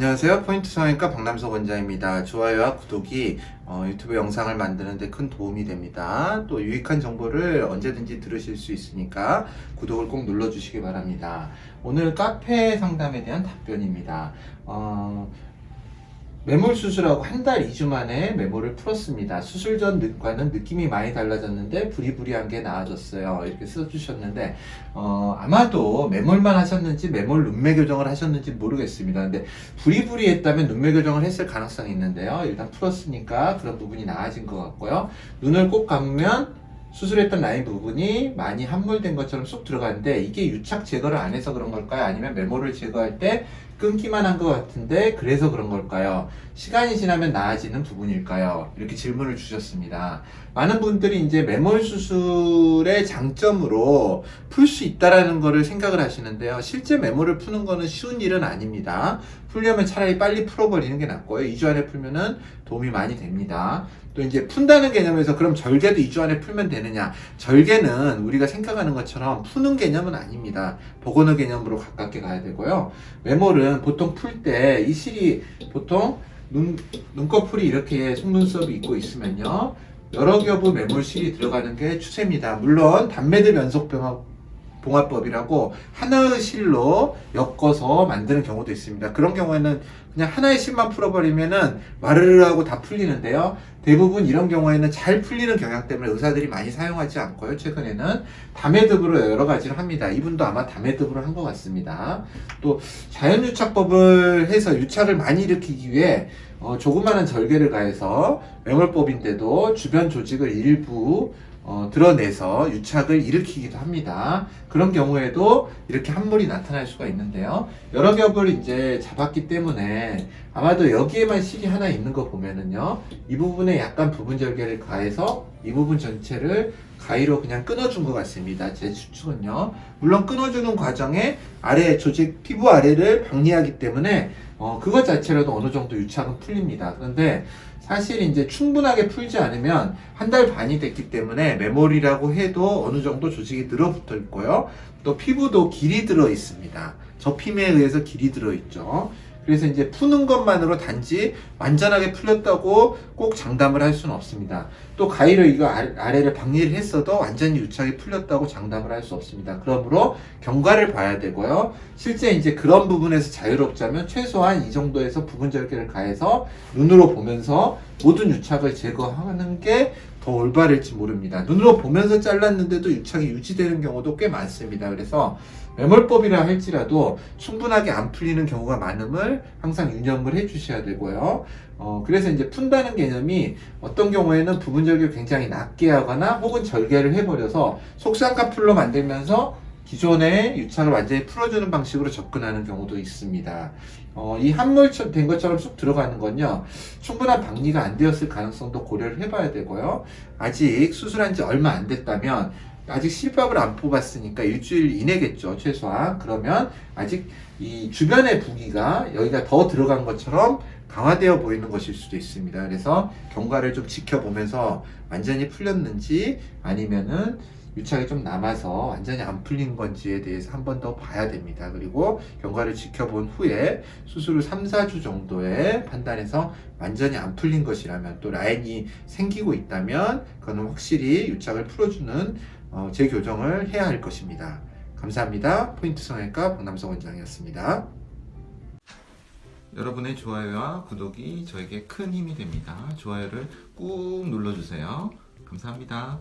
안녕하세요. 포인트 성형외과 박남석 원장입니다. 좋아요와 구독이 유튜브 영상을 만드는 데 큰 도움이 됩니다. 또 유익한 정보를 언제든지 들으실 수 있으니까 구독을 꼭 눌러주시기 바랍니다. 오늘 카페 상담에 대한 답변입니다. 매몰 수술하고 한 달 2주 만에 매몰을 풀었습니다. 수술 전과는 느낌이 많이 달라졌는데 부리부리한 게 나아졌어요. 이렇게 써주셨는데 아마도 매몰만 하셨는지 매몰 눈매 교정을 하셨는지 모르겠습니다. 근데 부리부리했다면 눈매 교정을 했을 가능성이 있는데요. 일단 풀었으니까 그런 부분이 나아진 것 같고요. 눈을 꼭 감으면 수술했던 라인 부분이 많이 함몰된 것처럼 쏙 들어가는데 이게 유착 제거를 안 해서 그런 걸까요? 아니면 매몰을 제거할 때 끊기만 한 것 같은데 그래서 그런 걸까요? 시간이 지나면 나아지는 부분일까요? 이렇게 질문을 주셨습니다. 많은 분들이 이제 매몰 수술의 장점으로 풀 수 있다라는 거를 생각을 하시는데요. 실제 매몰을 푸는 거는 쉬운 일은 아닙니다. 풀려면 차라리 빨리 풀어버리는 게 낫고요. 2주 안에 풀면은 도움이 많이 됩니다. 또 이제 푼다는 개념에서 그럼 절개도 2주 안에 풀면 되느냐? 절개는 우리가 생각하는 것처럼 푸는 개념은 아닙니다. 복원의 개념으로 가깝게 가야 되고요. 매몰은 보통 풀 때 이 실이 보통 눈꺼풀이 이렇게 속눈썹이 있고 있으면요. 여러 겹의 매몰실이 들어가는 게 추세입니다. 물론 단매듭 연속봉합법이라고 하나의 실로 엮어서 만드는 경우도 있습니다. 그런 경우에는 그냥 하나의 실만 풀어버리면은 와르르 하고 다 풀리는데요. 대부분 이런 경우에는 잘 풀리는 경향 때문에 의사들이 많이 사용하지 않고요. 최근에는 다매듭으로 여러 가지를 합니다. 이분도 아마 다매듭으로 한 것 같습니다. 또 자연유착법을 해서 유착을 많이 일으키기 위해 조그마한 절개를 가해서 매몰법인데도 주변 조직을 일부 드러내서 유착을 일으키기도 합니다. 그런 경우에도 이렇게 함몰이 나타날 수가 있는데요. 여러 겹을 이제 잡았기 때문에 아마도 여기에만 실이 하나 있는 거 보면은요. 이 부분에 약간 부분 절개를 가해서 이 부분 전체를 가위로 그냥 끊어준 것 같습니다. 제 추측은요. 물론 끊어주는 과정에 아래 조직, 피부 아래를 박리하기 때문에 그것 자체로도 어느 정도 유착은 풀립니다. 그런데 사실 이제 충분하게 풀지 않으면 한 달 반이 됐기 때문에 매몰이라고 해도 어느 정도 조직이 늘어붙어 있고요. 또 피부도 길이 들어 있습니다. 접힘에 의해서 길이 들어 있죠. 그래서 이제 푸는 것만으로 단지 완전하게 풀렸다고 꼭 장담을 할 수는 없습니다. 또 가위로 이거 아래를 박리를 했어도 완전히 유착이 풀렸다고 장담을 할 수 없습니다. 그러므로 경과를 봐야 되고요. 실제 이제 그런 부분에서 자유롭자면 최소한 이 정도에서 부분 절개를 가해서 눈으로 보면서 모든 유착을 제거하는 게 더 올바를지 모릅니다. 눈으로 보면서 잘랐는데도 유착이 유지되는 경우도 꽤 많습니다. 그래서 매몰법이라 할지라도 충분하게 안 풀리는 경우가 많음을 항상 유념을 해 주셔야 되고요. 그래서 이제 푼다는 개념이 어떤 경우에는 부분 절개를 굉장히 낮게 하거나 혹은 절개를 해버려서 속쌍꺼풀로 만들면서 기존의 유착을 완전히 풀어주는 방식으로 접근하는 경우도 있습니다. 이 함몰된 것처럼 쑥 들어가는 건요, 충분한 박리가 안 되었을 가능성도 고려를 해봐야 되고요. 아직 수술한 지 얼마 안 됐다면, 아직 실밥을 안 뽑았으니까 일주일 이내겠죠, 최소한. 그러면 아직 이 주변의 부기가 여기가 더 들어간 것처럼 강화되어 보이는 것일 수도 있습니다. 그래서 경과를 좀 지켜보면서 완전히 풀렸는지 아니면은 유착이 좀 남아서 완전히 안 풀린 건지에 대해서 한 번 더 봐야 됩니다. 그리고 경과를 지켜본 후에 수술 후 3, 4주 정도에 판단해서 완전히 안 풀린 것이라면 또 라인이 생기고 있다면 그거는 확실히 유착을 풀어주는 재교정을 해야 할 것입니다. 감사합니다. 포인트 성형외과 박남석 원장이었습니다. 여러분의 좋아요와 구독이 저에게 큰 힘이 됩니다. 좋아요를 꾹 눌러주세요. 감사합니다.